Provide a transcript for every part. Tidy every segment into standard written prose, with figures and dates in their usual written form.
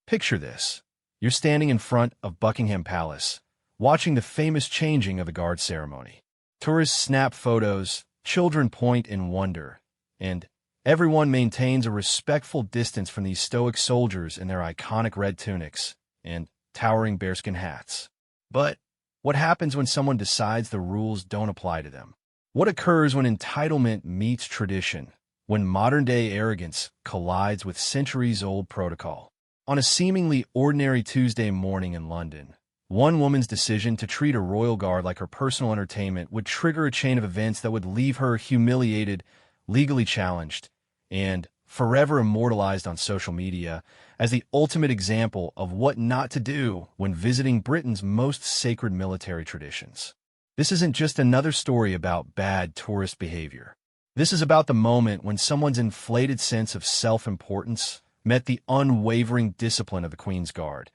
Picture this. You're standing in front of Buckingham Palace, watching the famous changing of the guard ceremony. Tourists snap photos, children point in wonder, and everyone maintains a respectful distance from these stoic soldiers in their iconic red tunics and towering bearskin hats. But what happens when someone decides the rules don't apply to them? What occurs when entitlement meets tradition, when modern-day arrogance collides with centuries-old protocol? On a seemingly ordinary Tuesday morning in London, one woman's decision to treat a royal guard like her personal entertainment would trigger a chain of events that would leave her humiliated, legally challenged, and forever immortalized on social media as the ultimate example of what not to do when visiting Britain's most sacred military traditions. This isn't just another story about bad tourist behavior. This is about the moment when someone's inflated sense of self-importance met the unwavering discipline of the Queen's Guard,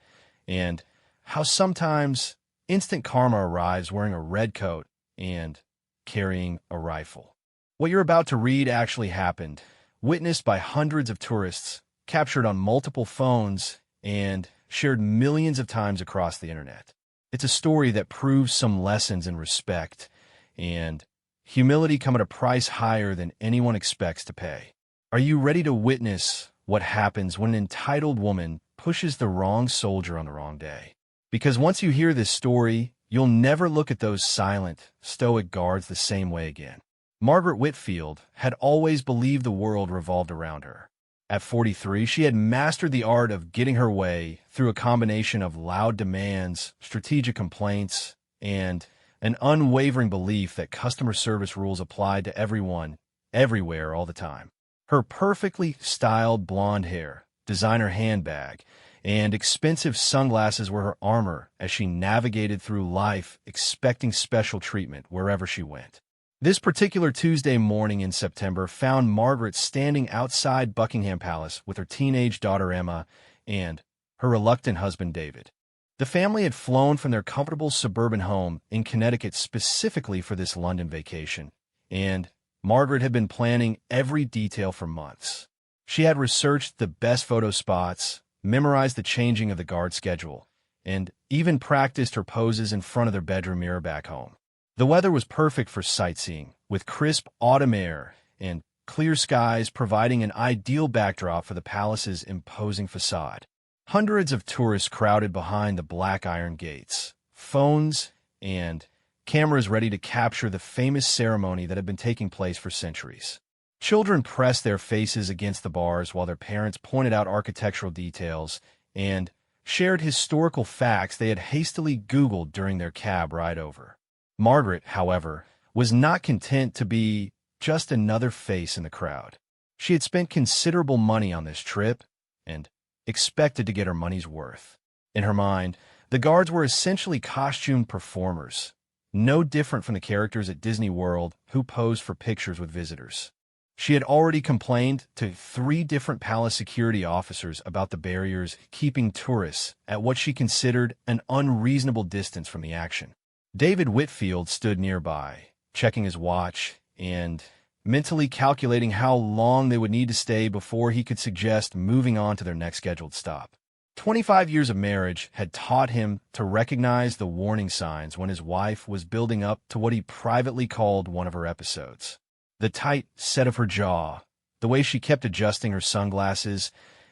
and how sometimes instant karma arrives wearing a red coat and carrying a rifle. What you're about to read actually happened, witnessed by hundreds of tourists, captured on multiple phones, and shared millions of times across the internet. It's a story that proves some lessons in respect and humility come at a price higher than anyone expects to pay. Are you ready to witness what happens when an entitled woman pushes the wrong soldier on the wrong day? Because once you hear this story, you'll never look at those silent, stoic guards the same way again. Margaret Whitfield had always believed the world revolved around her. At 43, she had mastered the art of getting her way through a combination of loud demands, strategic complaints, and an unwavering belief that customer service rules applied to everyone, everywhere, all the time. Her perfectly styled blonde hair, designer handbag, and expensive sunglasses were her armor as she navigated through life expecting special treatment wherever she went. This particular Tuesday morning in September found Margaret standing outside Buckingham Palace with her teenage daughter Emma and her reluctant husband David. The family had flown from their comfortable suburban home in Connecticut specifically for this London vacation, and Margaret had been planning every detail for months. She had researched the best photo spots, memorized the changing of the guard schedule, and even practiced her poses in front of their bedroom mirror back home. The weather was perfect for sightseeing, with crisp autumn air and clear skies providing an ideal backdrop for the palace's imposing facade. Hundreds of tourists crowded behind the black iron gates, phones and cameras ready to capture the famous ceremony that had been taking place for centuries. Children pressed their faces against the bars while their parents pointed out architectural details and shared historical facts they had hastily Googled during their cab ride over. Margaret, however, was not content to be just another face in the crowd. She had spent considerable money on this trip and expected to get her money's worth. In her mind, the guards were essentially costumed performers, no different from the characters at Disney World who posed for pictures with visitors. She had already complained to 3 different palace security officers about the barriers keeping tourists at what she considered an unreasonable distance from the action. David Whitfield stood nearby, checking his watch and mentally calculating how long they would need to stay before he could suggest moving on to their next scheduled stop. 25 years of marriage had taught him to recognize the warning signs when his wife was building up to what he privately called one of her episodes. The tight set of her jaw, the way she kept adjusting her sunglasses,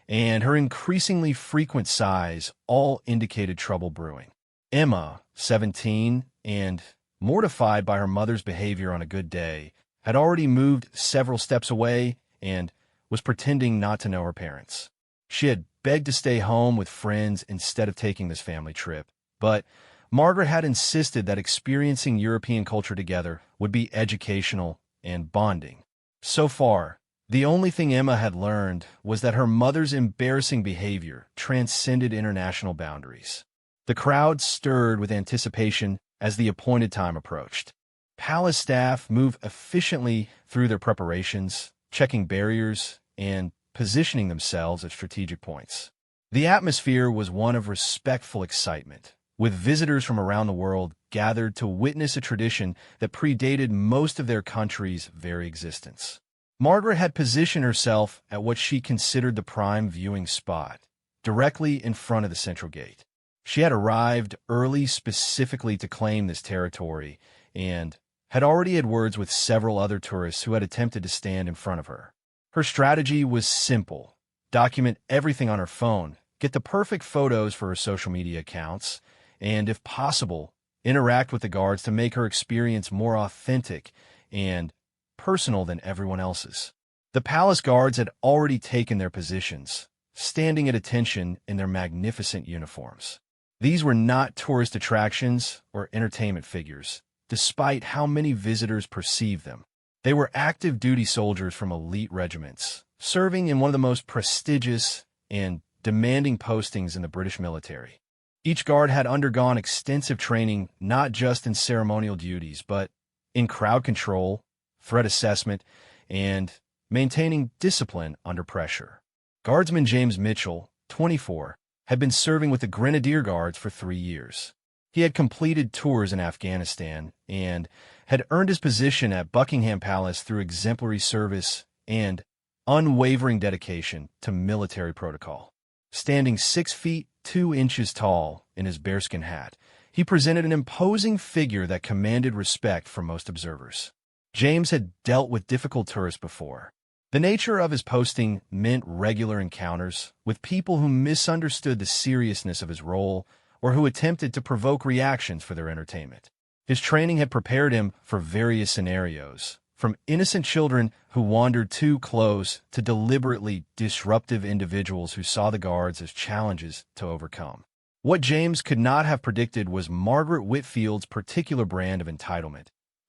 and her increasingly frequent sighs all indicated trouble brewing. Emma, 17, and mortified by her mother's behavior on a good day, had already moved several steps away and was pretending not to know her parents. She had begged to stay home with friends instead of taking this family trip, but Margaret had insisted that experiencing European culture together would be educational and bonding. So far, the only thing Emma had learned was that her mother's embarrassing behavior transcended international boundaries. The crowd stirred with anticipation as the appointed time approached. Palace staff moved efficiently through their preparations, checking barriers and positioning themselves at strategic points. The atmosphere was one of respectful excitement, with visitors from around the world gathered to witness a tradition that predated most of their country's very existence. Margaret had positioned herself at what she considered the prime viewing spot, directly in front of the central gate. She had arrived early specifically to claim this territory and had already had words with several other tourists who had attempted to stand in front of her. Her strategy was simple: document everything on her phone, get the perfect photos for her social media accounts, and, if possible, interact with the guards to make her experience more authentic and personal than everyone else's. The palace guards had already taken their positions, standing at attention in their magnificent uniforms. These were not tourist attractions or entertainment figures, despite how many visitors perceived them. They were active duty soldiers from elite regiments, serving in one of the most prestigious and demanding postings in the British military. Each guard had undergone extensive training not just in ceremonial duties, but in crowd control, threat assessment, and maintaining discipline under pressure. Guardsman James Mitchell, 24, had been serving with the Grenadier Guards for 3 years. He had completed tours in Afghanistan and had earned his position at Buckingham Palace through exemplary service and unwavering dedication to military protocol. Standing 6 feet 2 inches tall in his bearskin hat, he presented an imposing figure that commanded respect from most observers. James had dealt with difficult tourists before. The nature of his posting meant regular encounters with people who misunderstood the seriousness of his role or who attempted to provoke reactions for their entertainment. His training had prepared him for various scenarios, from innocent children who wandered too close to deliberately disruptive individuals who saw the guards as challenges to overcome. What James could not have predicted was Margaret Whitfield's particular brand of entitlement,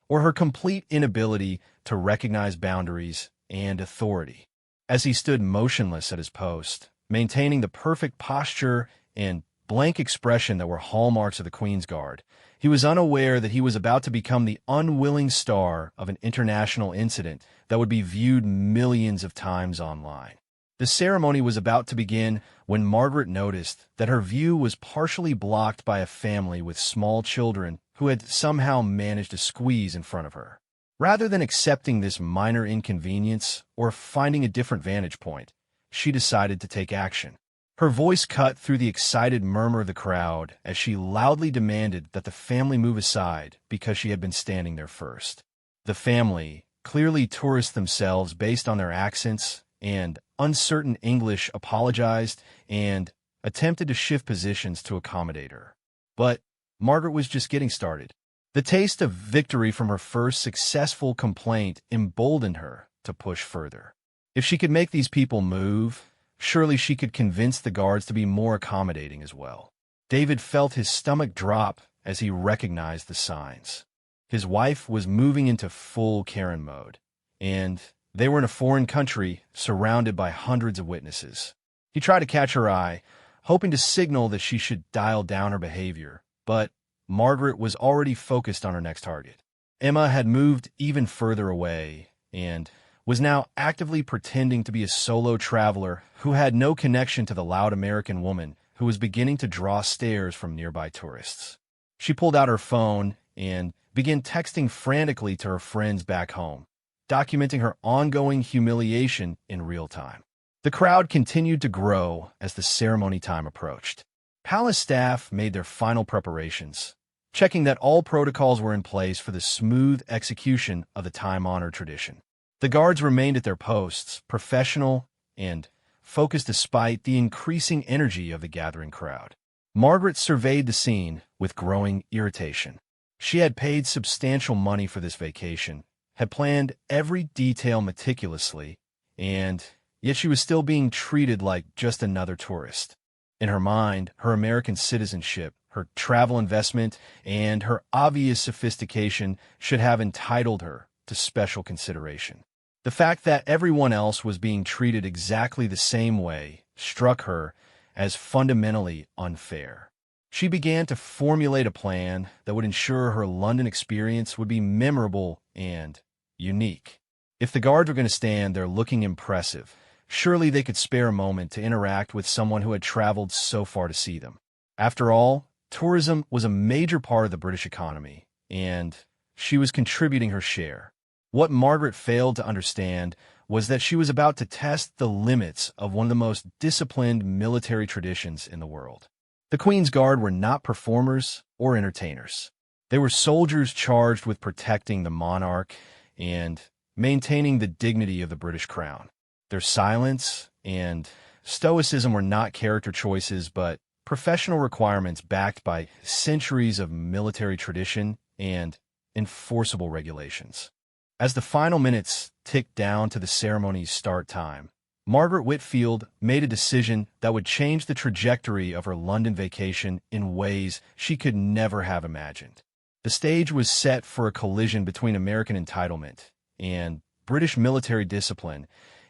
or her complete inability to recognize boundaries and authority. As he stood motionless at his post, maintaining the perfect posture and blank expression that were hallmarks of the Queen's Guard, he was unaware that he was about to become the unwilling star of an international incident that would be viewed millions of times online. The ceremony was about to begin when Margaret noticed that her view was partially blocked by a family with small children who had somehow managed to squeeze in front of her. Rather than accepting this minor inconvenience or finding a different vantage point, she decided to take action. Her voice cut through the excited murmur of the crowd as she loudly demanded that the family move aside because she had been standing there first. The family, clearly tourists themselves based on their accents and uncertain English, apologized and attempted to shift positions to accommodate her. But Margaret was just getting started. The taste of victory from her first successful complaint emboldened her to push further. If she could make these people move, surely she could convince the guards to be more accommodating as well. David felt his stomach drop as he recognized the signs. His wife was moving into full Karen mode, and they were in a foreign country surrounded by hundreds of witnesses. He tried to catch her eye, hoping to signal that she should dial down her behavior, but Margaret was already focused on her next target. Emma had moved even further away and was now actively pretending to be a solo traveler who had no connection to the loud American woman who was beginning to draw stares from nearby tourists. She pulled out her phone and began texting frantically to her friends back home, documenting her ongoing humiliation in real time. The crowd continued to grow as the ceremony time approached. Palace staff made their final preparations, checking that all protocols were in place for the smooth execution of the time-honored tradition. The guards remained at their posts, professional and focused despite the increasing energy of the gathering crowd. Margaret surveyed the scene with growing irritation. She had paid substantial money for this vacation, had planned every detail meticulously, and yet she was still being treated like just another tourist. In her mind, her American citizenship, her travel investment, and her obvious sophistication should have entitled her to special consideration. The fact that everyone else was being treated exactly the same way struck her as fundamentally unfair. She began to formulate a plan that would ensure her London experience would be memorable and unique. If the guards were going to stand there looking impressive, surely they could spare a moment to interact with someone who had traveled so far to see them. After all, tourism was a major part of the British economy, and she was contributing her share. What Margaret failed to understand was that she was about to test the limits of one of the most disciplined military traditions in the world. The Queen's Guard were not performers or entertainers. They were soldiers charged with protecting the monarch and maintaining the dignity of the British crown. Their silence and stoicism were not character choices, but professional requirements backed by centuries of military tradition and enforceable regulations. As the final minutes ticked down to the ceremony's start time, Margaret Whitfield made a decision that would change the trajectory of her London vacation in ways she could never have imagined. The stage was set for a collision between American entitlement and British military discipline,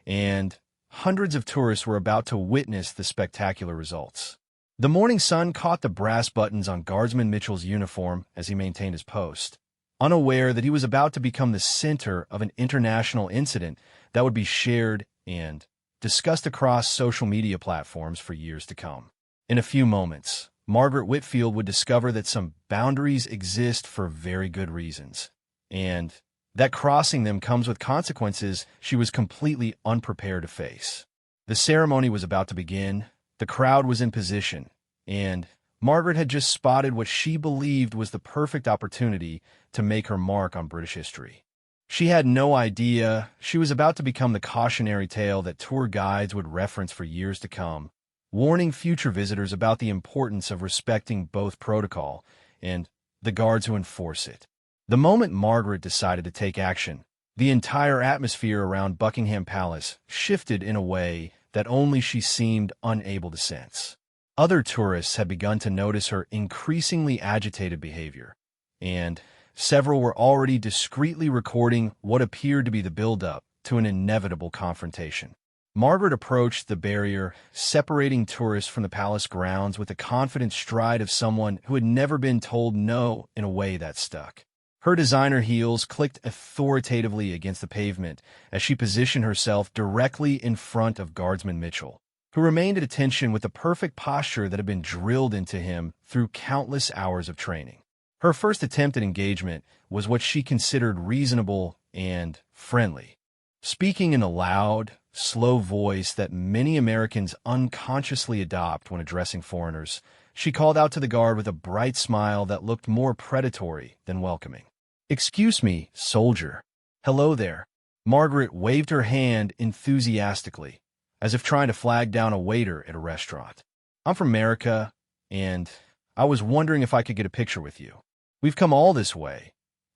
and hundreds of tourists were about to witness the spectacular results. The morning sun caught the brass buttons on Guardsman Mitchell's uniform as he maintained his post, unaware that he was about to become the center of an international incident that would be shared and discussed across social media platforms for years to come. In a few moments, Margaret Whitfield would discover that some boundaries exist for very good reasons, and that crossing them comes with consequences she was completely unprepared to face. The ceremony was about to begin, the crowd was in position, and Margaret had just spotted what she believed was the perfect opportunity to make her mark on British history. She had no idea she was about to become the cautionary tale that tour guides would reference for years to come, warning future visitors about the importance of respecting both protocol and the guards who enforce it. The moment Margaret decided to take action, the entire atmosphere around Buckingham Palace shifted in a way that only she seemed unable to sense. Other tourists had begun to notice her increasingly agitated behavior, and several were already discreetly recording what appeared to be the build-up to an inevitable confrontation. Margaret approached the barrier, separating tourists from the palace grounds with the confident stride of someone who had never been told no in a way that stuck. Her designer heels clicked authoritatively against the pavement as she positioned herself directly in front of Guardsman Mitchell, who remained at attention with the perfect posture that had been drilled into him through countless hours of training. Her first attempt at engagement was what she considered reasonable and friendly. Speaking in a loud, slow voice that many Americans unconsciously adopt when addressing foreigners, she called out to the guard with a bright smile that looked more predatory than welcoming. "Excuse me, soldier." "Hello there." Margaret waved her hand enthusiastically, as if trying to flag down a waiter at a restaurant. "I'm from America, and I was wondering if I could get a picture with you. We've come all this way,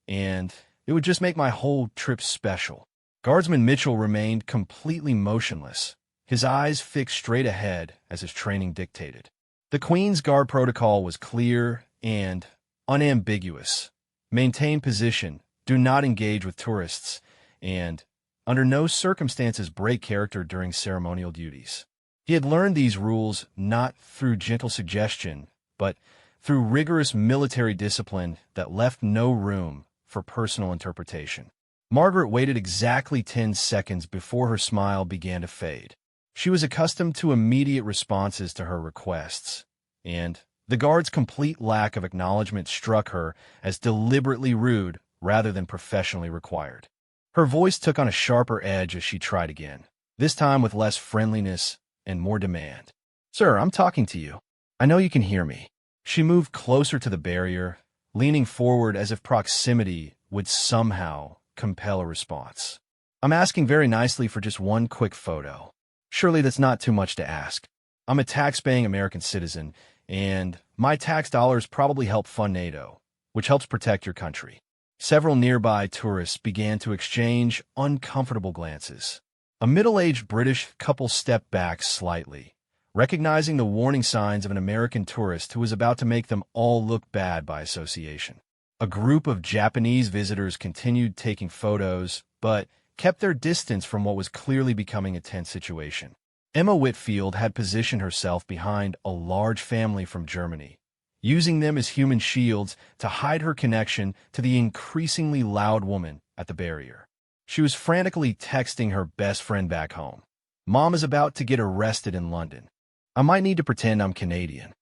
and it would just make my whole trip special." Guardsman Mitchell remained completely motionless, his eyes fixed straight ahead as his training dictated. The Queen's Guard protocol was clear and unambiguous. Maintain position, do not engage with tourists, and under no circumstances break character during ceremonial duties. He had learned these rules not through gentle suggestion, but through rigorous military discipline that left no room for personal interpretation. Margaret waited exactly 10 seconds before her smile began to fade. She was accustomed to immediate responses to her requests, and the guard's complete lack of acknowledgement struck her as deliberately rude rather than professionally required. Her voice took on a sharper edge as she tried again, this time with less friendliness and more demand. "Sir, I'm talking to you. I know you can hear me." She moved closer to the barrier, leaning forward as if proximity would somehow compel a response. "I'm asking very nicely for just one quick photo. Surely that's not too much to ask. I'm a tax-paying American citizen, and my tax dollars probably help fund NATO, which helps protect your country." Several nearby tourists began to exchange uncomfortable glances. A middle-aged British couple stepped back slightly, recognizing the warning signs of an American tourist who was about to make them all look bad by association. A group of Japanese visitors continued taking photos, but kept their distance from what was clearly becoming a tense situation. Emma Whitfield had positioned herself behind a large family from Germany, using them as human shields to hide her connection to the increasingly loud woman at the barrier. She was frantically texting her best friend back home. "Mom is about to get arrested in London. I might need to pretend I'm Canadian."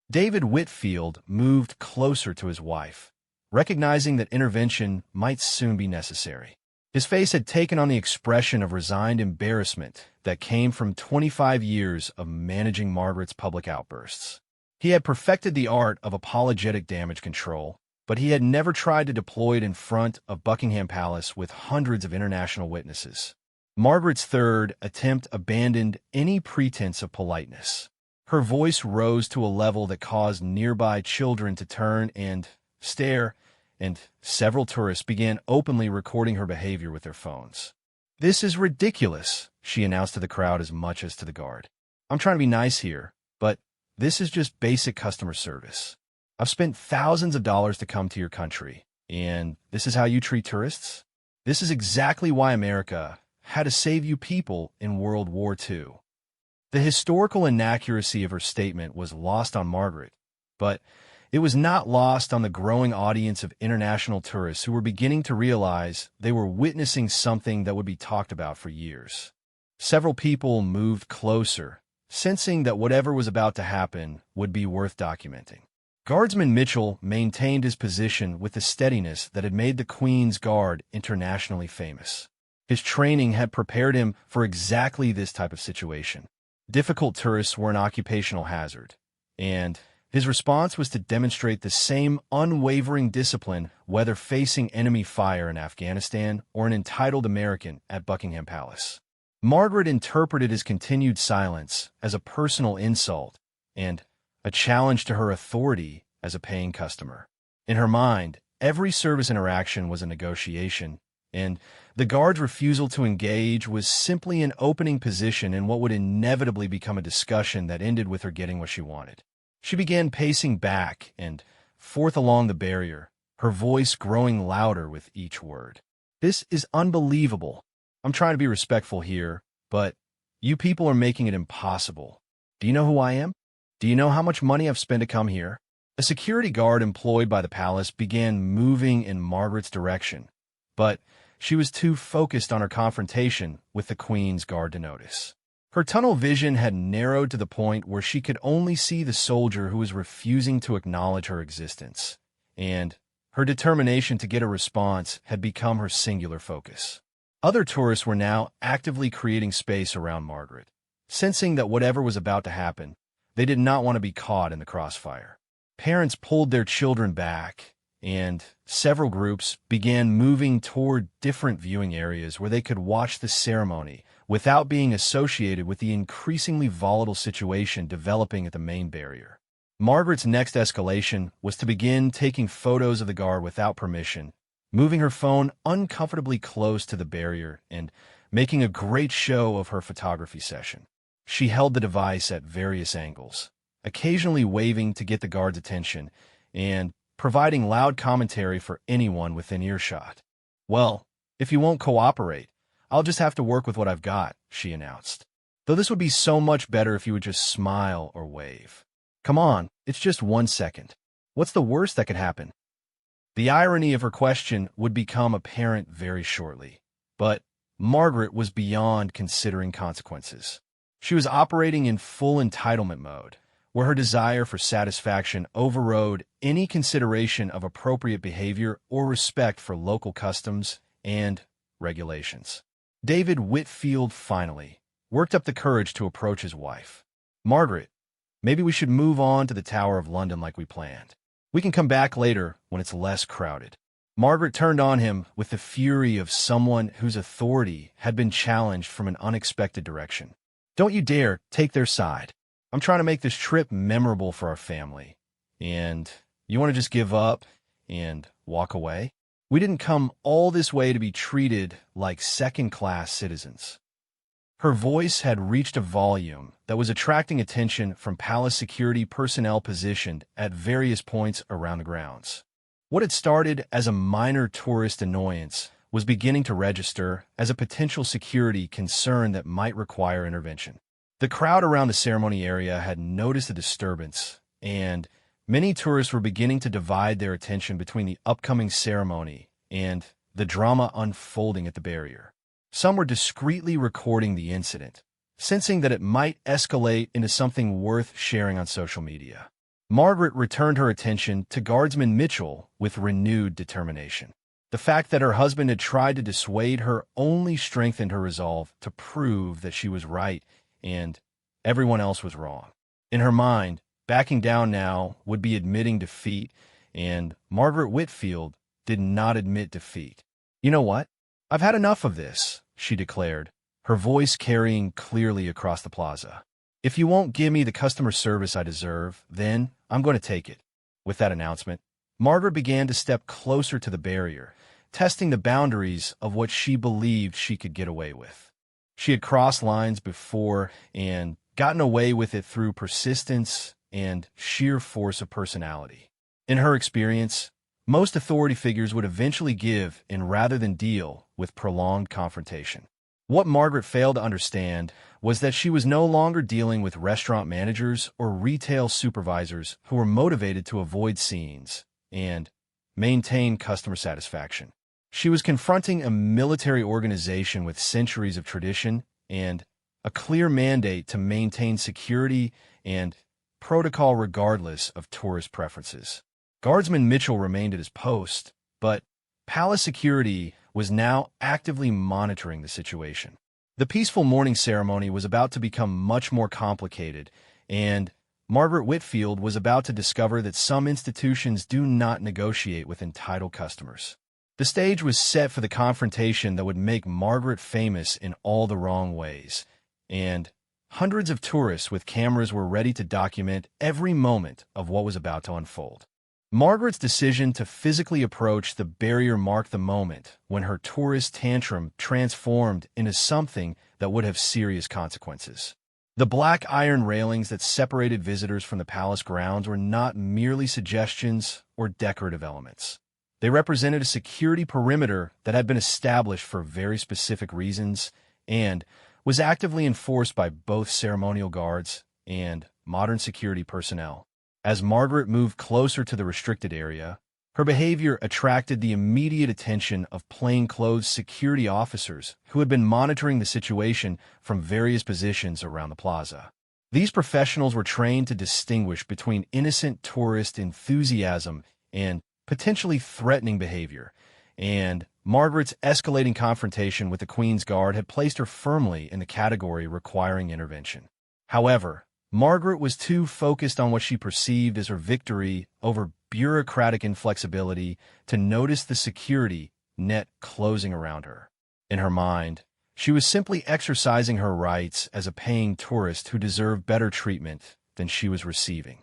David Whitfield moved closer to his wife, recognizing that intervention might soon be necessary. His face had taken on the expression of resigned embarrassment that came from 25 years of managing Margaret's public outbursts. He had perfected the art of apologetic damage control, but he had never tried to deploy it in front of Buckingham Palace with hundreds of international witnesses. Margaret's third attempt abandoned any pretense of politeness. Her voice rose to a level that caused nearby children to turn and stare, and several tourists began openly recording her behavior with their phones. "This is ridiculous," she announced to the crowd as much as to the guard. "I'm trying to be nice here, but this is just basic customer service. I've spent thousands of dollars to come to your country, and this is how you treat tourists? This is exactly why America had to save you people in World War II." The historical inaccuracy of her statement was lost on Margaret, but it was not lost on the growing audience of international tourists who were beginning to realize they were witnessing something that would be talked about for years. Several people moved closer, sensing that whatever was about to happen would be worth documenting. Guardsman Mitchell maintained his position with the steadiness that had made the Queen's Guard internationally famous. His training had prepared him for exactly this type of situation. Difficult tourists were an occupational hazard, and his response was to demonstrate the same unwavering discipline whether facing enemy fire in Afghanistan or an entitled American at Buckingham Palace. Margaret interpreted his continued silence as a personal insult and a challenge to her authority as a paying customer. In her mind, every service interaction was a negotiation, and the guard's refusal to engage was simply an opening position in what would inevitably become a discussion that ended with her getting what she wanted. She began pacing back and forth along the barrier, her voice growing louder with each word. "This is unbelievable. I'm trying to be respectful here, but you people are making it impossible. Do you know who I am? Do you know how much money I've spent to come here?" A security guard employed by the palace began moving in Margaret's direction, but she was too focused on her confrontation with the Queen's Guard to notice. Her tunnel vision had narrowed to the point where she could only see the soldier who was refusing to acknowledge her existence, and her determination to get a response had become her singular focus. Other tourists were now actively creating space around Margaret, sensing that whatever was about to happen, they did not want to be caught in the crossfire. Parents pulled their children back, and several groups began moving toward different viewing areas where they could watch the ceremony without being associated with the increasingly volatile situation developing at the main barrier. Margaret's next escalation was to begin taking photos of the guard without permission, moving her phone uncomfortably close to the barrier and making a great show of her photography session. She held the device at various angles, occasionally waving to get the guard's attention and providing loud commentary for anyone within earshot. "Well, if you won't cooperate, I'll just have to work with what I've got," she announced. "Though this would be so much better if you would just smile or wave. Come on, it's just 1 second. What's the worst that could happen?" The irony of her question would become apparent very shortly, but Margaret was beyond considering consequences. She was operating in full entitlement mode, where her desire for satisfaction overrode any consideration of appropriate behavior or respect for local customs and regulations. David Whitfield finally worked up the courage to approach his wife. "Margaret, maybe we should move on to the Tower of London like we planned. We can come back later when it's less crowded." Margaret turned on him with the fury of someone whose authority had been challenged from an unexpected direction. "Don't you dare take their side. I'm trying to make this trip memorable for our family. And you want to just give up and walk away? We didn't come all this way to be treated like second-class citizens." Her voice had reached a volume that was attracting attention from palace security personnel positioned at various points around the grounds. What had started as a minor tourist annoyance was beginning to register as a potential security concern that might require intervention. The crowd around the ceremony area had noticed the disturbance, and many tourists were beginning to divide their attention between the upcoming ceremony and the drama unfolding at the barrier. Some were discreetly recording the incident, sensing that it might escalate into something worth sharing on social media. Margaret returned her attention to Guardsman Mitchell with renewed determination. The fact that her husband had tried to dissuade her only strengthened her resolve to prove that she was right and everyone else was wrong. In her mind, backing down now would be admitting defeat, and Margaret Whitfield did not admit defeat. "You know what? I've had enough of this," she declared, her voice carrying clearly across the plaza. "If you won't give me the customer service I deserve, then I'm going to take it." With that announcement, Margaret began to step closer to the barrier, testing the boundaries of what she believed she could get away with. She had crossed lines before and gotten away with it through persistence and sheer force of personality. In her experience, most authority figures would eventually give in rather than deal with prolonged confrontation. What Margaret failed to understand was that she was no longer dealing with restaurant managers or retail supervisors who were motivated to avoid scenes and maintain customer satisfaction. She was confronting a military organization with centuries of tradition and a clear mandate to maintain security and protocol regardless of tourist preferences. Guardsman Mitchell remained at his post, but Palace Security was now actively monitoring the situation. The peaceful morning ceremony was about to become much more complicated, and Margaret Whitfield was about to discover that some institutions do not negotiate with entitled customers. The stage was set for the confrontation that would make Margaret famous in all the wrong ways, and hundreds of tourists with cameras were ready to document every moment of what was about to unfold. Margaret's decision to physically approach the barrier marked the moment when her tourist tantrum transformed into something that would have serious consequences. The black iron railings that separated visitors from the palace grounds were not merely suggestions or decorative elements. They represented a security perimeter that had been established for very specific reasons and was actively enforced by both ceremonial guards and modern security personnel. As Margaret moved closer to the restricted area, her behavior attracted the immediate attention of plainclothes security officers who had been monitoring the situation from various positions around the plaza. These professionals were trained to distinguish between innocent tourist enthusiasm and potentially threatening behavior, and Margaret's escalating confrontation with the Queen's Guard had placed her firmly in the category requiring intervention. However, Margaret was too focused on what she perceived as her victory over bureaucratic inflexibility to notice the security net closing around her. In her mind, she was simply exercising her rights as a paying tourist who deserved better treatment than she was receiving.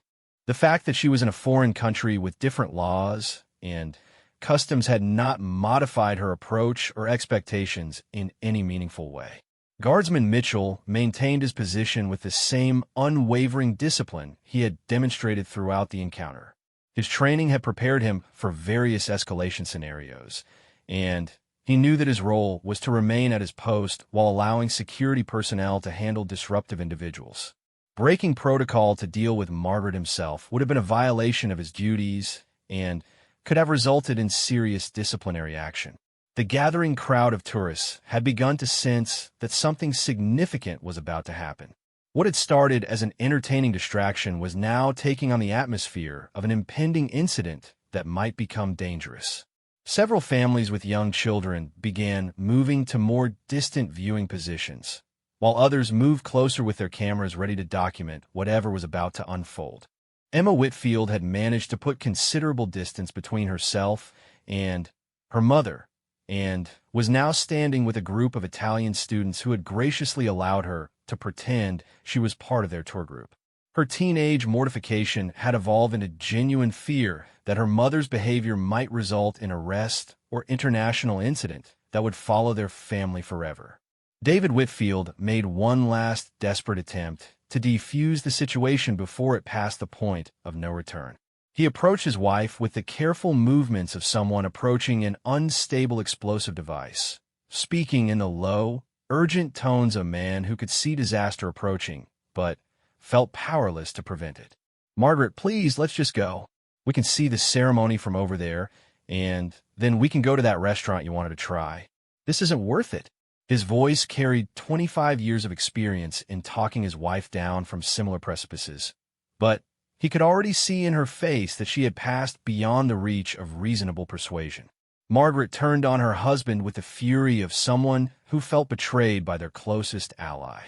The fact that she was in a foreign country with different laws and customs had not modified her approach or expectations in any meaningful way. Guardsman Mitchell maintained his position with the same unwavering discipline he had demonstrated throughout the encounter. His training had prepared him for various escalation scenarios, and he knew that his role was to remain at his post while allowing security personnel to handle disruptive individuals. Breaking protocol to deal with Margaret himself would have been a violation of his duties and could have resulted in serious disciplinary action. The gathering crowd of tourists had begun to sense that something significant was about to happen. What had started as an entertaining distraction was now taking on the atmosphere of an impending incident that might become dangerous. Several families with young children began moving to more distant viewing positions, while others moved closer with their cameras ready to document whatever was about to unfold. Emma Whitfield had managed to put considerable distance between herself and her mother, and was now standing with a group of Italian students who had graciously allowed her to pretend she was part of their tour group. Her teenage mortification had evolved into genuine fear that her mother's behavior might result in arrest or international incident that would follow their family forever. David Whitfield made one last desperate attempt to defuse the situation before it passed the point of no return. He approached his wife with the careful movements of someone approaching an unstable explosive device, speaking in the low, urgent tones of a man who could see disaster approaching, but felt powerless to prevent it. "Margaret, please, let's just go. We can see the ceremony from over there, and then we can go to that restaurant you wanted to try. This isn't worth it." His voice carried 25 years of experience in talking his wife down from similar precipices, but he could already see in her face that she had passed beyond the reach of reasonable persuasion. Margaret turned on her husband with the fury of someone who felt betrayed by their closest ally.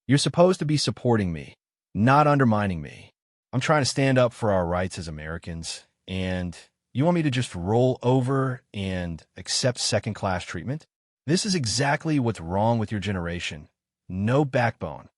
"You're supposed to be supporting me, not undermining me. I'm trying to stand up for our rights as Americans, and you want me to just roll over and accept second-class treatment? This is exactly what's wrong with your generation. No backbone."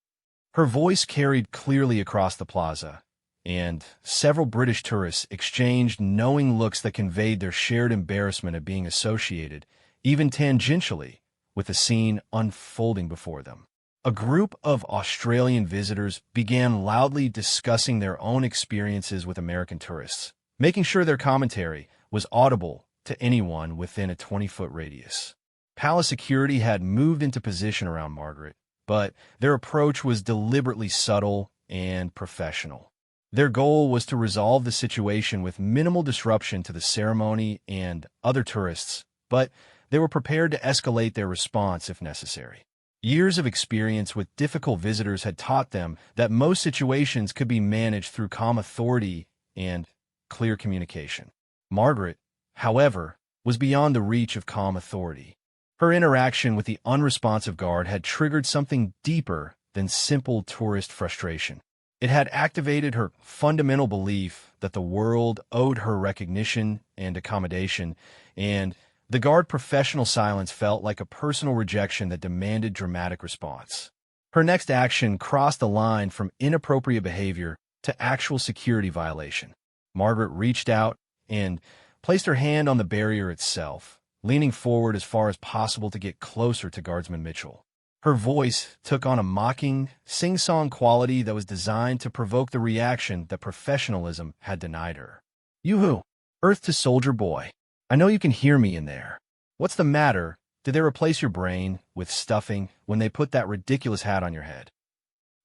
Her voice carried clearly across the plaza, and several British tourists exchanged knowing looks that conveyed their shared embarrassment of being associated, even tangentially, with the scene unfolding before them. A group of Australian visitors began loudly discussing their own experiences with American tourists, making sure their commentary was audible to anyone within a 20-foot radius. Palace security had moved into position around Margaret, but their approach was deliberately subtle and professional. Their goal was to resolve the situation with minimal disruption to the ceremony and other tourists, but they were prepared to escalate their response if necessary. Years of experience with difficult visitors had taught them that most situations could be managed through calm authority and clear communication. Margaret, however, was beyond the reach of calm authority. Her interaction with the unresponsive guard had triggered something deeper than simple tourist frustration. It had activated her fundamental belief that the world owed her recognition and accommodation, and the guard's professional silence felt like a personal rejection that demanded dramatic response. Her next action crossed the line from inappropriate behavior to actual security violation. Margaret reached out and placed her hand on the barrier itself, leaning forward as far as possible to get closer to Guardsman Mitchell. Her voice took on a mocking, sing-song quality that was designed to provoke the reaction that professionalism had denied her. "Yoo-hoo, Earth to Soldier Boy. I know you can hear me in there. What's the matter? Did they replace your brain with stuffing when they put that ridiculous hat on your head?"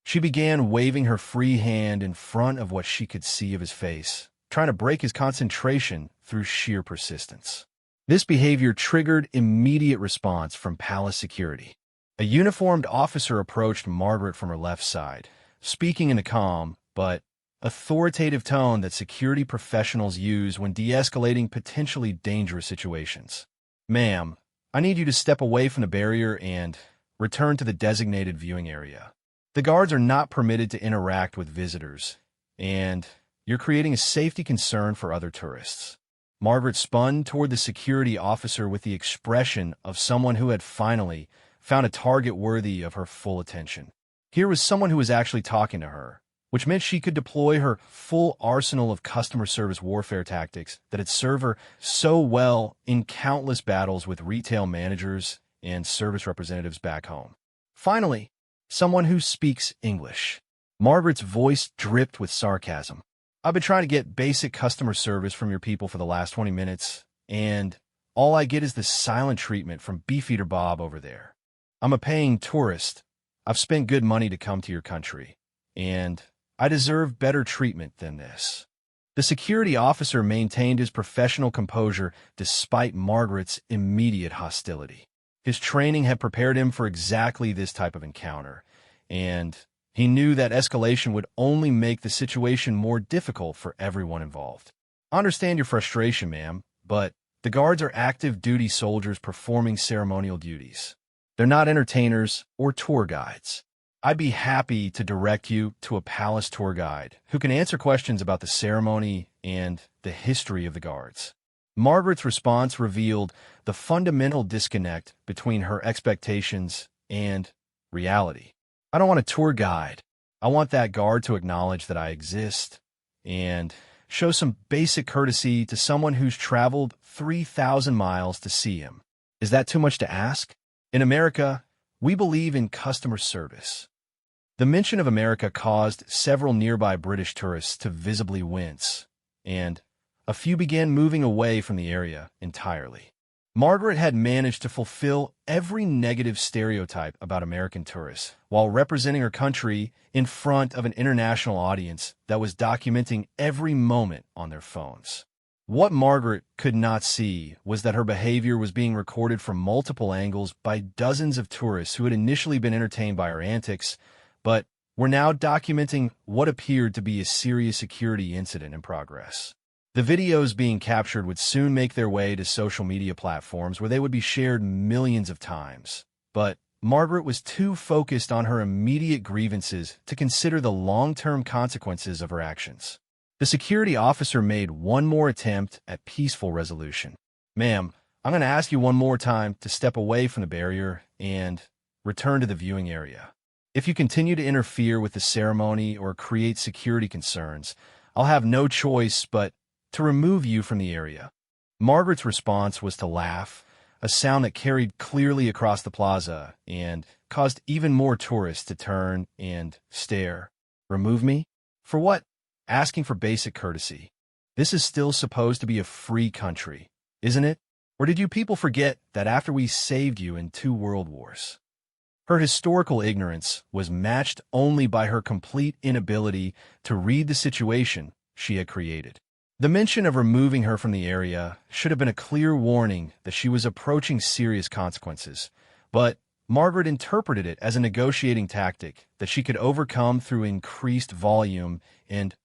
She began waving her free hand in front of what she could see of his face, trying to break his concentration through sheer persistence. This behavior triggered immediate response from palace security. A uniformed officer approached Margaret from her left side, speaking in a calm but authoritative tone that security professionals use when de-escalating potentially dangerous situations. "Ma'am, I need you to step away from the barrier and return to the designated viewing area. The guards are not permitted to interact with visitors, and you're creating a safety concern for other tourists." Margaret spun toward the security officer with the expression of someone who had finally found a target worthy of her full attention. Here was someone who was actually talking to her, which meant she could deploy her full arsenal of customer service warfare tactics that had served her so well in countless battles with retail managers and service representatives back home. Finally, someone who speaks English. Margaret's voice dripped with sarcasm. "I've been trying to get basic customer service from your people for the last 20 minutes, and all I get is this silent treatment from Beefeater Bob over there. I'm a paying tourist. I've spent good money to come to your country, and I deserve better treatment than this." The security officer maintained his professional composure despite Margaret's immediate hostility. His training had prepared him for exactly this type of encounter, and he knew that escalation would only make the situation more difficult for everyone involved. "I understand your frustration, ma'am, but the guards are active duty soldiers performing ceremonial duties. They're not entertainers or tour guides. I'd be happy to direct you to a palace tour guide who can answer questions about the ceremony and the history of the guards." Margaret's response revealed the fundamental disconnect between her expectations and reality. "I don't want a tour guide. I want that guard to acknowledge that I exist and show some basic courtesy to someone who's traveled 3,000 miles to see him. Is that too much to ask? In America, we believe in customer service." The mention of America caused several nearby British tourists to visibly wince, and a few began moving away from the area entirely. Margaret had managed to fulfill every negative stereotype about American tourists while representing her country in front of an international audience that was documenting every moment on their phones. What Margaret could not see was that her behavior was being recorded from multiple angles by dozens of tourists who had initially been entertained by her antics, but were now documenting what appeared to be a serious security incident in progress. The videos being captured would soon make their way to social media platforms where they would be shared millions of times. But Margaret was too focused on her immediate grievances to consider the long-term consequences of her actions. The security officer made one more attempt at peaceful resolution. "Ma'am, I'm going to ask you one more time to step away from the barrier and return to the viewing area. If you continue to interfere with the ceremony or create security concerns, I'll have no choice but to remove you from the area." Margaret's response was to laugh, a sound that carried clearly across the plaza and caused even more tourists to turn and stare. "Remove me? For what?" Asking for basic courtesy. This is still supposed to be a free country, isn't it? Or did you people forget that after we saved you in 2 world wars? Her historical ignorance was matched only by her complete inability to read the situation she had created. The mention of removing her from the area should have been a clear warning that she was approaching serious consequences, but Margaret interpreted it as a negotiating tactic that she could overcome through increased volume and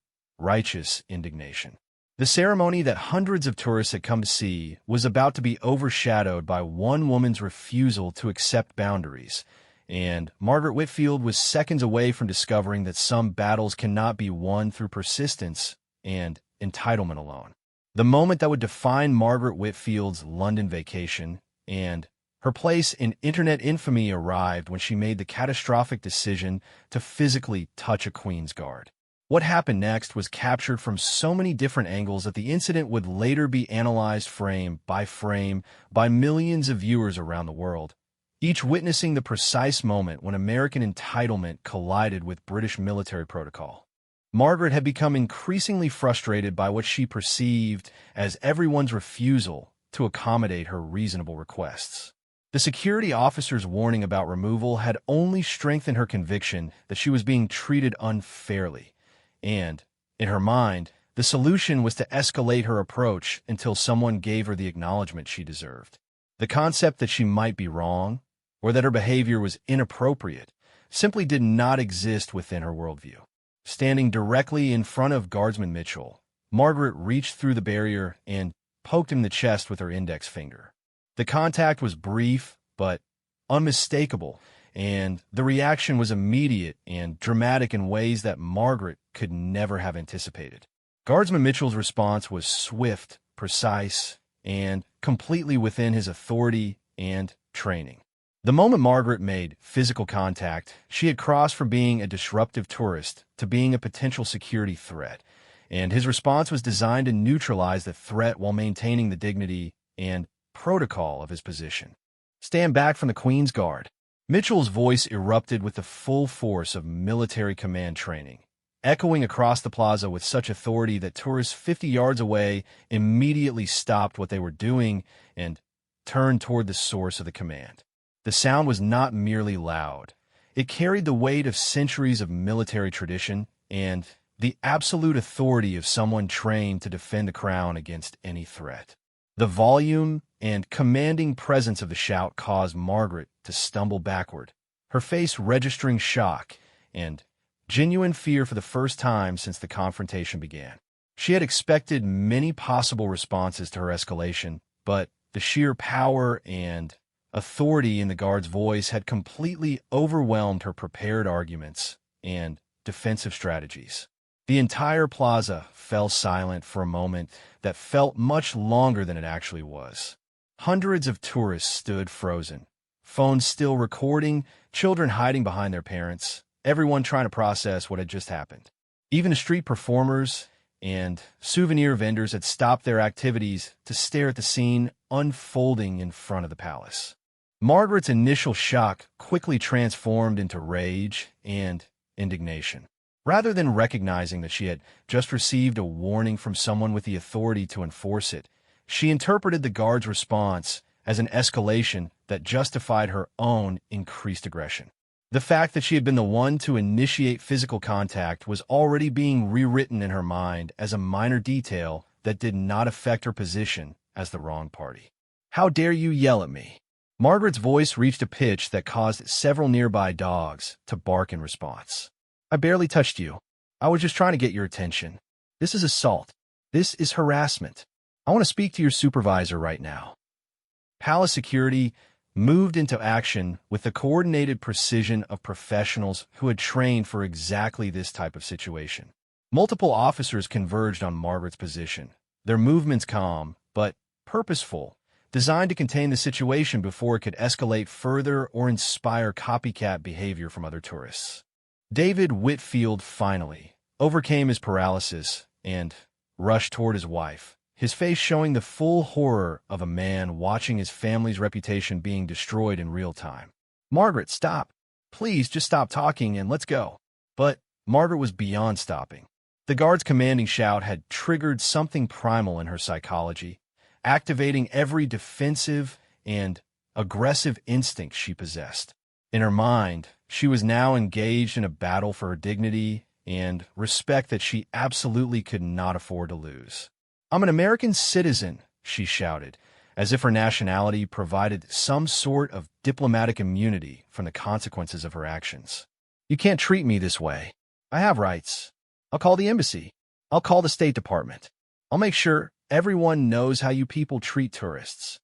righteous indignation. The ceremony that hundreds of tourists had come to see was about to be overshadowed by one woman's refusal to accept boundaries, and Margaret Whitfield was seconds away from discovering that some battles cannot be won through persistence and entitlement alone. The moment that would define Margaret Whitfield's London vacation and her place in internet infamy arrived when she made the catastrophic decision to physically touch a Queen's Guard. What happened next was captured from so many different angles that the incident would later be analyzed frame by millions of viewers around the world, each witnessing the precise moment when American entitlement collided with British military protocol. Margaret had become increasingly frustrated by what she perceived as everyone's refusal to accommodate her reasonable requests. The security officer's warning about removal had only strengthened her conviction that she was being treated unfairly, and, in her mind, the solution was to escalate her approach until someone gave her the acknowledgement she deserved. The concept that she might be wrong, or that her behavior was inappropriate, simply did not exist within her worldview. Standing directly in front of Guardsman Mitchell, Margaret reached through the barrier and poked him in the chest with her index finger. The contact was brief but unmistakable, and the reaction was immediate and dramatic in ways that Margaret could never have anticipated. Guardsman Mitchell's response was swift, precise, and completely within his authority and training. The moment Margaret made physical contact, she had crossed from being a disruptive tourist to being a potential security threat, and his response was designed to neutralize the threat while maintaining the dignity and protocol of his position. "Stand back from the Queen's Guard." Mitchell's voice erupted with the full force of military command training, echoing across the plaza with such authority that tourists 50 yards away immediately stopped what they were doing and turned toward the source of the command. The sound was not merely loud. It carried the weight of centuries of military tradition and the absolute authority of someone trained to defend the crown against any threat. The volume and commanding presence of the shout caused Margaret to stumble backward, her face registering shock and genuine fear for the first time since the confrontation began. She had expected many possible responses to her escalation, but the sheer power and authority in the guard's voice had completely overwhelmed her prepared arguments and defensive strategies. The entire plaza fell silent for a moment that felt much longer than it actually was. Hundreds of tourists stood frozen, phones still recording, children hiding behind their parents, everyone trying to process what had just happened. Even street performers and souvenir vendors had stopped their activities to stare at the scene unfolding in front of the palace. Margaret's initial shock quickly transformed into rage and indignation. Rather than recognizing that she had just received a warning from someone with the authority to enforce it, she interpreted the guard's response as an escalation that justified her own increased aggression. The fact that she had been the one to initiate physical contact was already being rewritten in her mind as a minor detail that did not affect her position as the wrong party. "How dare you yell at me?" Margaret's voice reached a pitch that caused several nearby dogs to bark in response. "I barely touched you. I was just trying to get your attention. This is assault." This is harassment. I want to speak to your supervisor right now. Palace security moved into action with the coordinated precision of professionals who had trained for exactly this type of situation. Multiple officers converged on Margaret's position, their movements calm but purposeful, designed to contain the situation before it could escalate further or inspire copycat behavior from other tourists. David Whitfield finally overcame his paralysis and rushed toward his wife, his face showing the full horror of a man watching his family's reputation being destroyed in real time. "Margaret, stop. Please just stop talking and let's go." But Margaret was beyond stopping. The guard's commanding shout had triggered something primal in her psychology, activating every defensive and aggressive instinct she possessed. In her mind, she was now engaged in a battle for her dignity and respect that she absolutely could not afford to lose. "I'm an American citizen," she shouted, as if her nationality provided some sort of diplomatic immunity from the consequences of her actions. "You can't treat me this way. I have rights. I'll call the embassy. I'll call the State Department. I'll make sure everyone knows how you people treat tourists."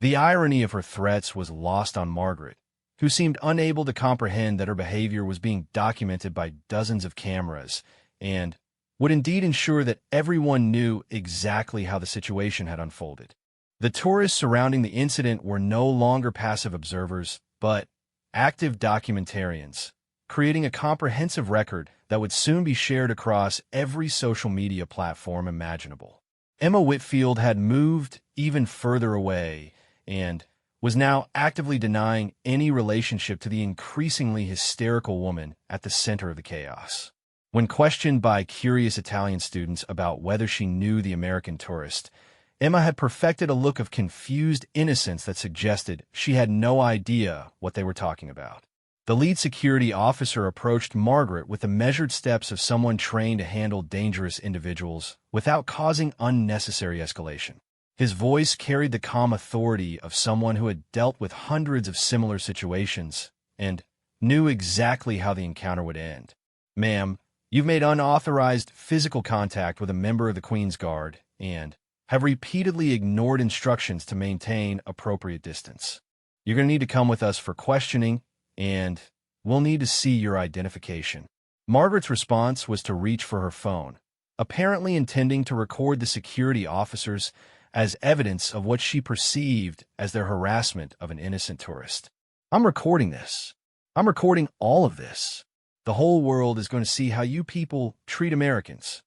The irony of her threats was lost on Margaret, who seemed unable to comprehend that her behavior was being documented by dozens of cameras and would indeed ensure that everyone knew exactly how the situation had unfolded. The tourists surrounding the incident were no longer passive observers, but active documentarians, creating a comprehensive record that would soon be shared across every social media platform imaginable. Emma Whitfield had moved even further away and was now actively denying any relationship to the increasingly hysterical woman at the center of the chaos. When questioned by curious Italian students about whether she knew the American tourist, Emma had perfected a look of confused innocence that suggested she had no idea what they were talking about. The lead security officer approached Margaret with the measured steps of someone trained to handle dangerous individuals without causing unnecessary escalation. His voice carried the calm authority of someone who had dealt with hundreds of similar situations and knew exactly how the encounter would end. "Ma'am, you've made unauthorized physical contact with a member of the Queen's Guard and have repeatedly ignored instructions to maintain appropriate distance. You're going to need to come with us for questioning, and we'll need to see your identification." Margaret's response was to reach for her phone, apparently intending to record the security officers as evidence of what she perceived as their harassment of an innocent tourist. "I'm recording this. I'm recording all of this. The whole world is going to see how you people treat Americans."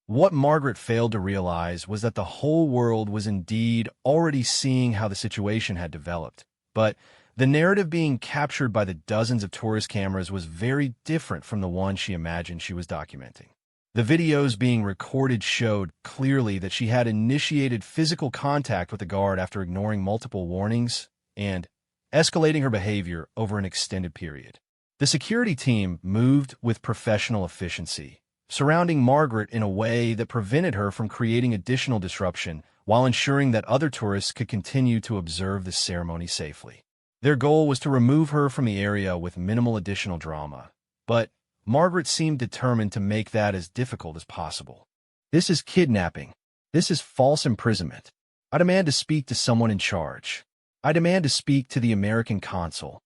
What Margaret failed to realize was that the whole world was indeed already seeing how the situation had developed, but the narrative being captured by the dozens of tourist cameras was very different from the one she imagined she was documenting. The videos being recorded showed clearly that she had initiated physical contact with the guard after ignoring multiple warnings and escalating her behavior over an extended period. The security team moved with professional efficiency, surrounding Margaret in a way that prevented her from creating additional disruption while ensuring that other tourists could continue to observe the ceremony safely. Their goal was to remove her from the area with minimal additional drama, but Margaret seemed determined to make that as difficult as possible. "This is kidnapping. This is false imprisonment. I demand to speak to someone in charge. I demand to speak to the American consul."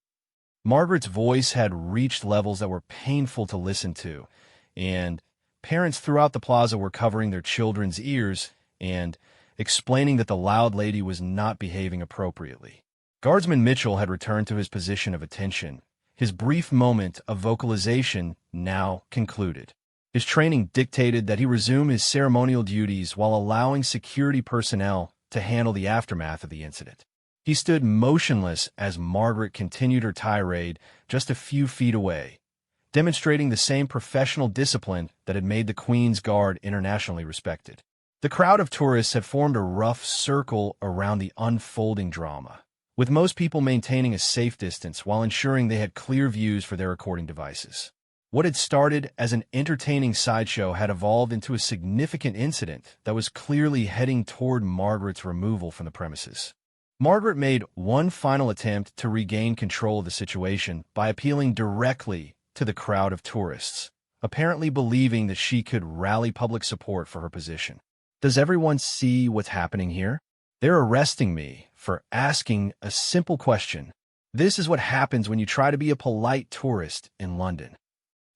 Margaret's voice had reached levels that were painful to listen to, and parents throughout the plaza were covering their children's ears and explaining that the loud lady was not behaving appropriately. Guardsman Mitchell had returned to his position of attention, his brief moment of vocalization now concluded. His training dictated that he resume his ceremonial duties while allowing security personnel to handle the aftermath of the incident. He stood motionless as Margaret continued her tirade just a few feet away, demonstrating the same professional discipline that had made the Queen's Guard internationally respected. The crowd of tourists had formed a rough circle around the unfolding drama, with most people maintaining a safe distance while ensuring they had clear views for their recording devices. What had started as an entertaining sideshow had evolved into a significant incident that was clearly heading toward Margaret's removal from the premises. Margaret made one final attempt to regain control of the situation by appealing directly to the crowd of tourists, apparently believing that she could rally public support for her position. Does everyone see what's happening here? They're arresting me for asking a simple question. This is what happens when you try to be a polite tourist in London.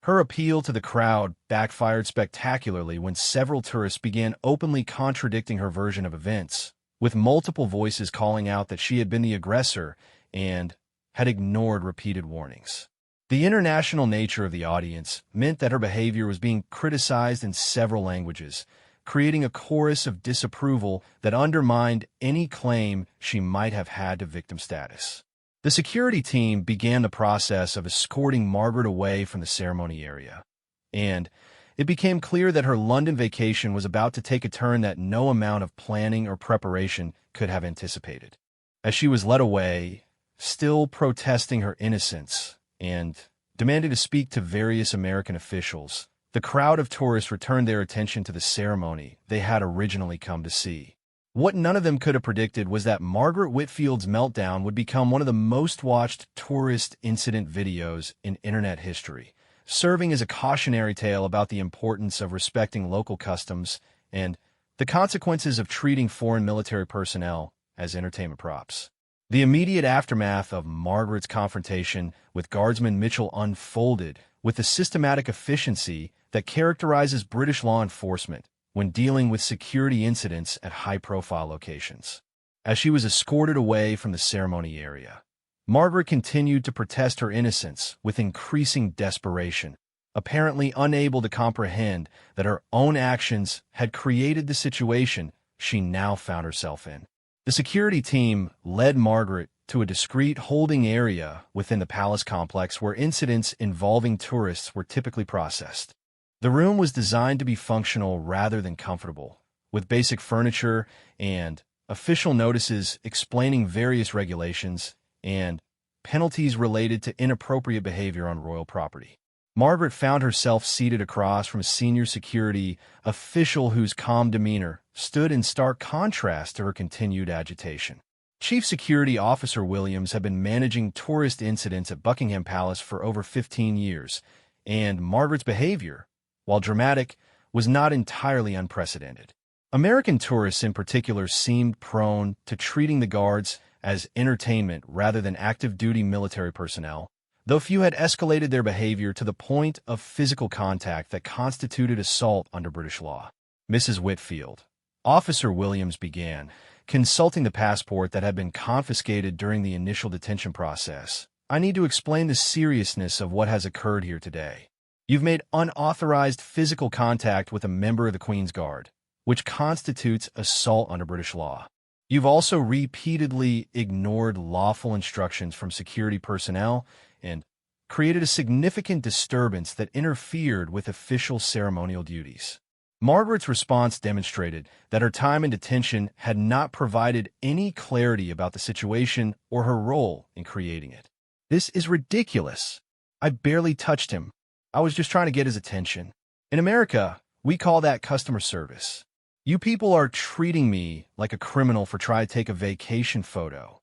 Her appeal to the crowd backfired spectacularly when several tourists began openly contradicting her version of events, with multiple voices calling out that she had been the aggressor and had ignored repeated warnings. The international nature of the audience meant that her behavior was being criticized in several languages, creating a chorus of disapproval that undermined any claim she might have had to victim status. The security team began the process of escorting Margaret away from the ceremony area, and it became clear that her London vacation was about to take a turn that no amount of planning or preparation could have anticipated. As she was led away, still protesting her innocence and demanding to speak to various American officials, the crowd of tourists returned their attention to the ceremony they had originally come to see. What none of them could have predicted was that Margaret Whitfield's meltdown would become one of the most watched tourist incident videos in internet history, serving as a cautionary tale about the importance of respecting local customs and the consequences of treating foreign military personnel as entertainment props. The immediate aftermath of Margaret's confrontation with Guardsman Mitchell unfolded with the systematic efficiency that characterizes British law enforcement when dealing with security incidents at high-profile locations. As she was escorted away from the ceremony area, Margaret continued to protest her innocence with increasing desperation, apparently unable to comprehend that her own actions had created the situation she now found herself in. The security team led Margaret to a discreet holding area within the palace complex where incidents involving tourists were typically processed. The room was designed to be functional rather than comfortable, with basic furniture and official notices explaining various regulations and penalties related to inappropriate behavior on royal property. Margaret found herself seated across from a senior security official whose calm demeanor stood in stark contrast to her continued agitation. Chief Security Officer Williams had been managing tourist incidents at Buckingham Palace for over 15 years, and Margaret's behavior, while dramatic, was not entirely unprecedented. American tourists in particular seemed prone to treating the guards as entertainment rather than active-duty military personnel, though few had escalated their behavior to the point of physical contact that constituted assault under British law. Mrs. Whitfield, Officer Williams began, consulting the passport that had been confiscated during the initial detention process. I need to explain the seriousness of what has occurred here today. You've made unauthorized physical contact with a member of the Queen's Guard, which constitutes assault under British law. You've also repeatedly ignored lawful instructions from security personnel and created a significant disturbance that interfered with official ceremonial duties. Margaret's response demonstrated that her time in detention had not provided any clarity about the situation or her role in creating it. This is ridiculous. I barely touched him. I was just trying to get his attention. In America, we call that customer service. You people are treating me like a criminal for trying to take a vacation photo.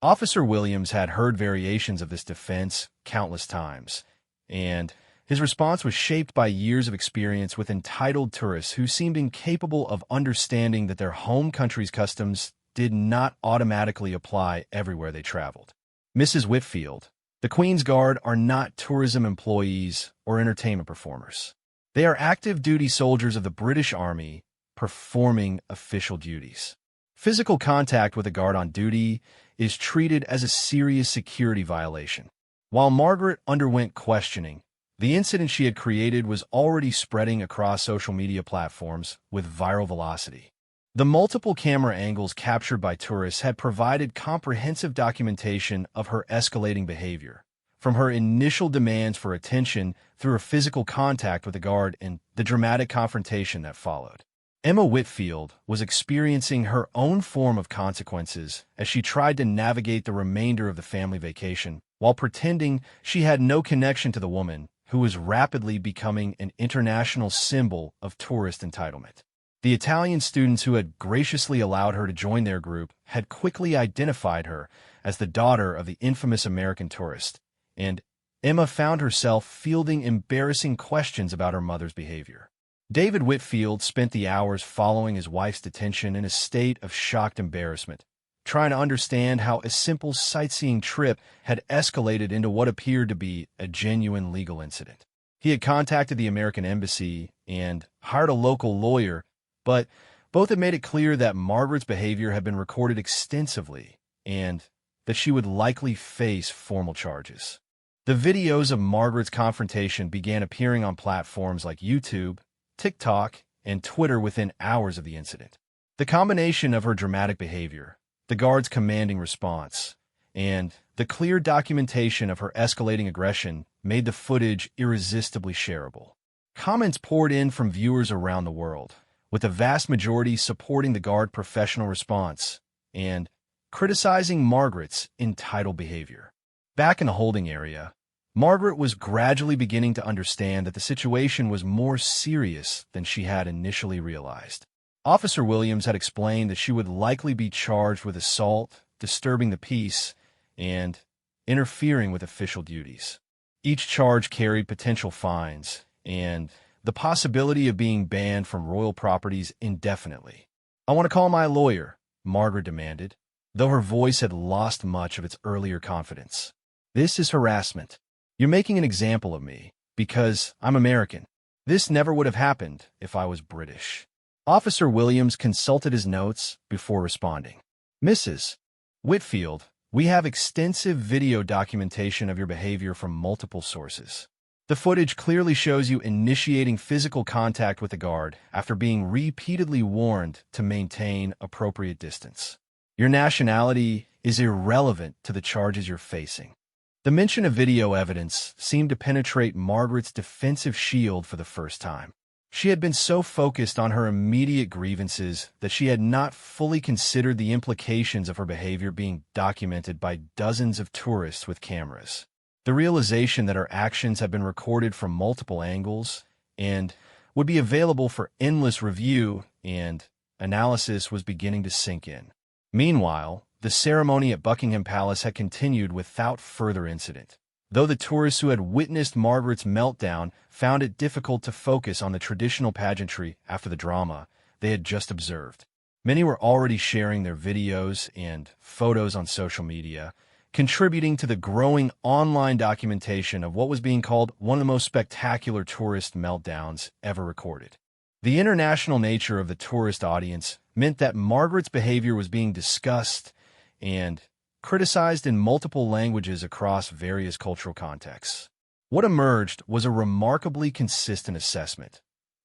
Officer Williams had heard variations of this defense countless times, and his response was shaped by years of experience with entitled tourists who seemed incapable of understanding that their home country's customs did not automatically apply everywhere they traveled. Mrs. Whitfield, the Queen's Guard are not tourism employees or entertainment performers. They are active-duty soldiers of the British Army performing official duties. Physical contact with a guard on duty is treated as a serious security violation. While Margaret underwent questioning, the incident she had created was already spreading across social media platforms with viral velocity. The multiple camera angles captured by tourists had provided comprehensive documentation of her escalating behavior, from her initial demands for attention through her physical contact with the guard and the dramatic confrontation that followed. Emma Whitfield was experiencing her own form of consequences as she tried to navigate the remainder of the family vacation while pretending she had no connection to the woman who was rapidly becoming an international symbol of tourist entitlement. The Italian students who had graciously allowed her to join their group had quickly identified her as the daughter of the infamous American tourist, and Emma found herself fielding embarrassing questions about her mother's behavior. David Whitfield spent the hours following his wife's detention in a state of shocked embarrassment, trying to understand how a simple sightseeing trip had escalated into what appeared to be a genuine legal incident. He had contacted the American Embassy and hired a local lawyer, but both had made it clear that Margaret's behavior had been recorded extensively and that she would likely face formal charges. The videos of Margaret's confrontation began appearing on platforms like YouTube, TikTok, and Twitter within hours of the incident. The combination of her dramatic behavior, the guard's commanding response, and the clear documentation of her escalating aggression made the footage irresistibly shareable. Comments poured in from viewers around the world, with the vast majority supporting the guard's professional response and criticizing Margaret's entitled behavior. Back in the holding area, Margaret was gradually beginning to understand that the situation was more serious than she had initially realized. Officer Williams had explained that she would likely be charged with assault, disturbing the peace, and interfering with official duties. Each charge carried potential fines and the possibility of being banned from royal properties indefinitely. "I want to call my lawyer," Margaret demanded, though her voice had lost much of its earlier confidence. "This is harassment. You're making an example of me because I'm American. This never would have happened if I was British." Officer Williams consulted his notes before responding. "Mrs. Whitfield, we have extensive video documentation of your behavior from multiple sources. The footage clearly shows you initiating physical contact with the guard after being repeatedly warned to maintain appropriate distance. Your nationality is irrelevant to the charges you're facing." The mention of video evidence seemed to penetrate Margaret's defensive shield for the first time. She had been so focused on her immediate grievances that she had not fully considered the implications of her behavior being documented by dozens of tourists with cameras. The realization that her actions had been recorded from multiple angles and would be available for endless review and analysis was beginning to sink in. Meanwhile, the ceremony at Buckingham Palace had continued without further incident, though the tourists who had witnessed Margaret's meltdown found it difficult to focus on the traditional pageantry after the drama they had just observed. Many were already sharing their videos and photos on social media, contributing to the growing online documentation of what was being called one of the most spectacular tourist meltdowns ever recorded. The international nature of the tourist audience meant that Margaret's behavior was being discussed and criticized in multiple languages across various cultural contexts. What emerged was a remarkably consistent assessment.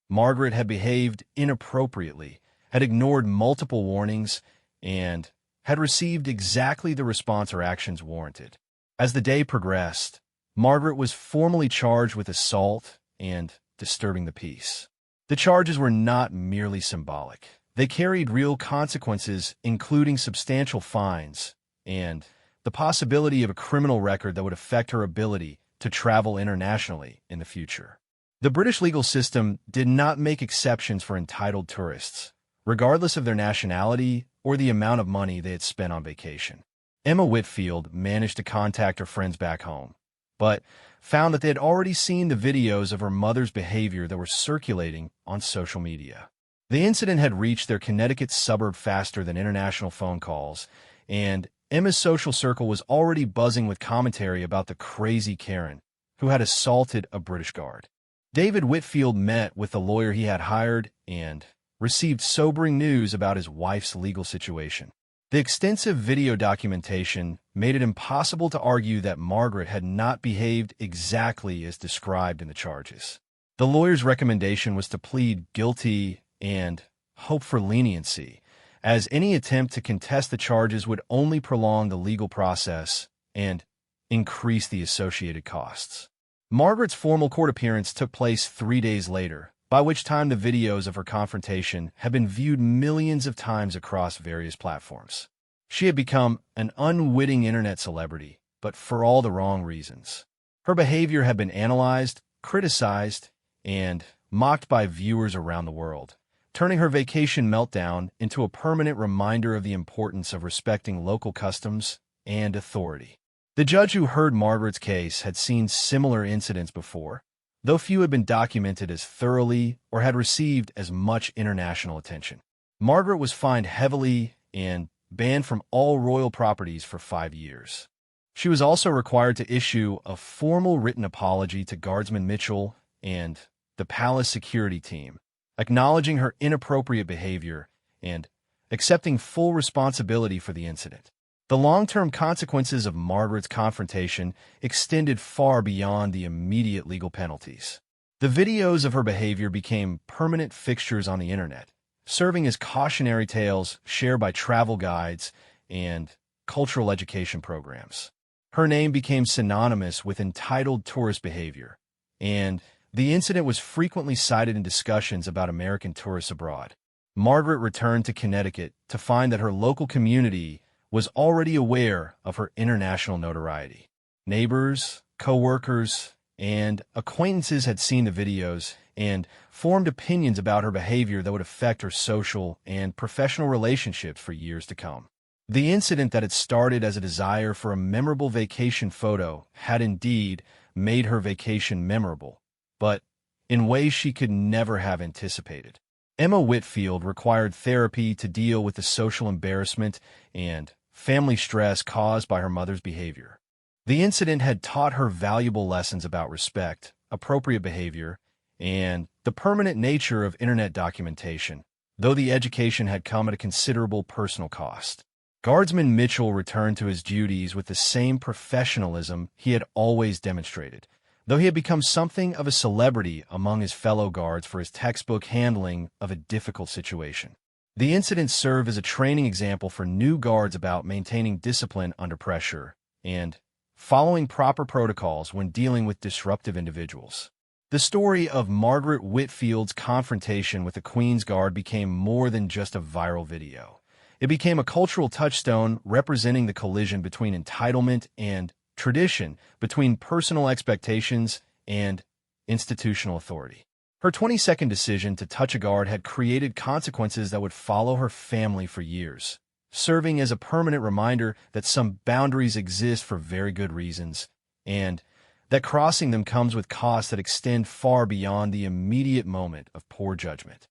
Margaret had behaved inappropriately, had ignored multiple warnings, and had received exactly the response her actions warranted. As the day progressed, Margaret was formally charged with assault and disturbing the peace. The charges were not merely symbolic. They carried real consequences, including substantial fines and the possibility of a criminal record that would affect her ability to travel internationally in the future. The British legal system did not make exceptions for entitled tourists, regardless of their nationality or the amount of money they had spent on vacation. Emma Whitfield managed to contact her friends back home, but found that they had already seen the videos of her mother's behavior that were circulating on social media. The incident had reached their Connecticut suburb faster than international phone calls, and Emma's social circle was already buzzing with commentary about the crazy Karen who had assaulted a British guard. David Whitfield met with the lawyer he had hired and received sobering news about his wife's legal situation. The extensive video documentation made it impossible to argue that Margaret had not behaved exactly as described in the charges. The lawyer's recommendation was to plead guilty and hope for leniency, as any attempt to contest the charges would only prolong the legal process and increase the associated costs. Margaret's formal court appearance took place 3 days later, by which time the videos of her confrontation had been viewed millions of times across various platforms. She had become an unwitting internet celebrity, but for all the wrong reasons. Her behavior had been analyzed, criticized, and mocked by viewers around the world, turning her vacation meltdown into a permanent reminder of the importance of respecting local customs and authority. The judge who heard Margaret's case had seen similar incidents before, though few had been documented as thoroughly or had received as much international attention. Margaret was fined heavily and banned from all royal properties for 5 years. She was also required to issue a formal written apology to Guardsman Mitchell and the palace security team, acknowledging her inappropriate behavior and accepting full responsibility for the incident. The long-term consequences of Margaret's confrontation extended far beyond the immediate legal penalties. The videos of her behavior became permanent fixtures on the internet, serving as cautionary tales shared by travel guides and cultural education programs. Her name became synonymous with entitled tourist behavior, and the incident was frequently cited in discussions about American tourists abroad. Margaret returned to Connecticut to find that her local community was already aware of her international notoriety. Neighbors, co-workers, and acquaintances had seen the videos and formed opinions about her behavior that would affect her social and professional relationships for years to come. The incident that had started as a desire for a memorable vacation photo had indeed made her vacation memorable, but in ways she could never have anticipated. Emma Whitfield required therapy to deal with the social embarrassment and family stress caused by her mother's behavior. The incident had taught her valuable lessons about respect, appropriate behavior, and the permanent nature of internet documentation, though the education had come at a considerable personal cost. Guardsman Mitchell returned to his duties with the same professionalism he had always demonstrated, though he had become something of a celebrity among his fellow guards for his textbook handling of a difficult situation. The incident served as a training example for new guards about maintaining discipline under pressure and following proper protocols when dealing with disruptive individuals. The story of Margaret Whitfield's confrontation with the Queen's Guard became more than just a viral video. It became a cultural touchstone representing the collision between entitlement and tradition, between personal expectations and institutional authority. Her 22nd decision to touch a guard had created consequences that would follow her family for years, serving as a permanent reminder that some boundaries exist for very good reasons, and that crossing them comes with costs that extend far beyond the immediate moment of poor judgment.